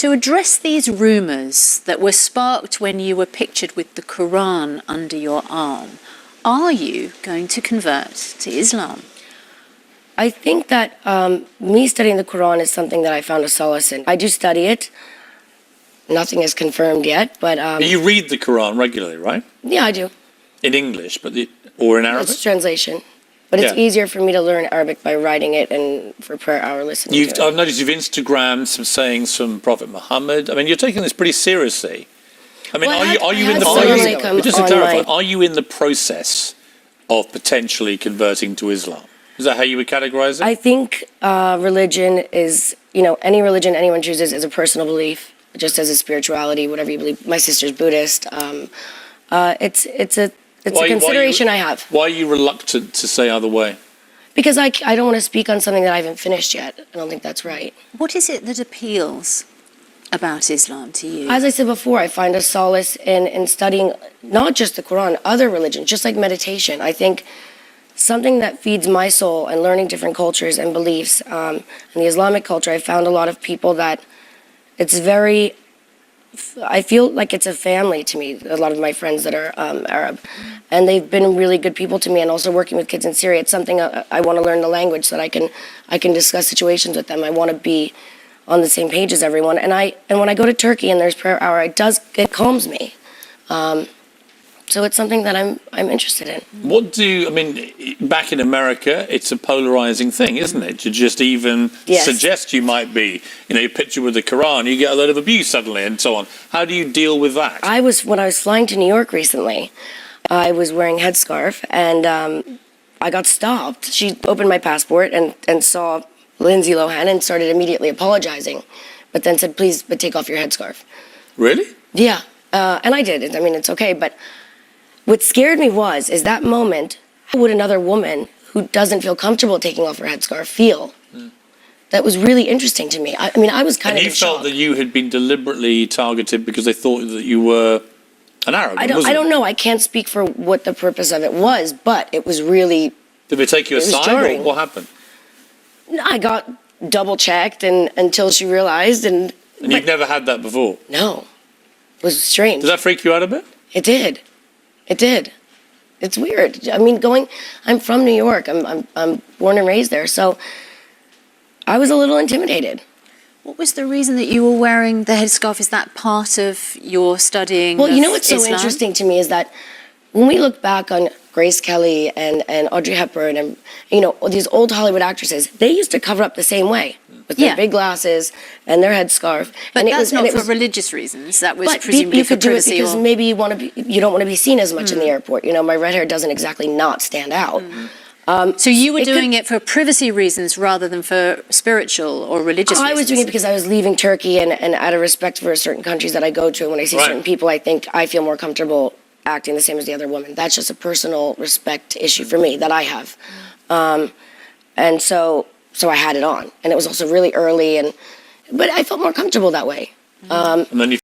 to address these rumours that were sparked when you were pictured with the Quran under your arm, are you going to convert to Islam? I think that me studying the Quran is something that I found a solace in. I do study it. Nothing is confirmed yet, but... you read the Quran regularly, right? Yeah, I do. In English, or in Arabic? It's translation. But it's easier for me to learn Arabic by writing it and for prayer hour listening to it. I've noticed you've Instagrammed some sayings from Prophet Muhammad. I mean, you're taking this pretty seriously. I mean, are you in the process of potentially converting to Islam? Is that how you would categorize it? I think religion is, any religion anyone chooses is a personal belief, just as a spirituality, whatever you believe. My sister's Buddhist. It's a consideration I have. Why are you reluctant to say either way? Because I don't want to speak on something that I haven't finished yet. I don't think that's right. What is it that appeals about Islam to you? As I said before, I find a solace in studying not just the Quran, other religions, just like meditation. I think something that feeds my soul and learning different cultures and beliefs. In the Islamic culture, I found a lot of people that it's very... I feel like it's a family to me, a lot of my friends that are Arab. And they've been really good people to me, and also working with kids in Syria. It's something I want to learn the language so that I can discuss situations with them. I want to be on the same page as everyone. And when I go to Turkey and there's prayer hour, it calms me. So it's something that I'm interested in. Back in America, it's a polarizing thing, isn't it? To just even suggest you might be, you picture with the Quran, you get a lot of abuse suddenly and so on. How do you deal with that? When I was flying to New York recently, I was wearing a headscarf and I got stopped. She opened my passport and saw Lindsay Lohan and started immediately apologizing, but then said, please, but take off your headscarf. Really? Yeah, and I did. I mean, it's okay, but what scared me is that moment, how would another woman who doesn't feel comfortable taking off her headscarf feel? That was really interesting to me. I was kind of in shock. And you felt that you had been deliberately targeted because they thought that you were an Arab? I don't know. I can't speak for what the purpose of it was, but it was really... Did they take you aside, or what happened? I got double-checked until she realized. And you've never had that before? No. It was strange. Did that freak you out a bit? It did. It did. It's weird. I'm from New York. I'm born and raised there, so I was a little intimidated. What was the reason that you were wearing the headscarf? Is that part of your studying? Well, what's so interesting to me is that when we look back on Grace Kelly and Audrey Hepburn and these old Hollywood actresses, they used to cover up the same way. With their big glasses and their headscarf. But that's not for religious reasons. That was presumably for privacy. Because maybe you don't want to be seen as much in the airport. My red hair doesn't exactly not stand out. So you were doing it for privacy reasons rather than for spiritual or religious reasons? I was doing it because I was leaving Turkey and out of respect for certain countries that I go to. When I see certain people, I think I feel more comfortable acting the same as the other woman. That's just a personal respect issue for me that I have. And so I had it on, and it was also really early, but I felt more comfortable that way. And then you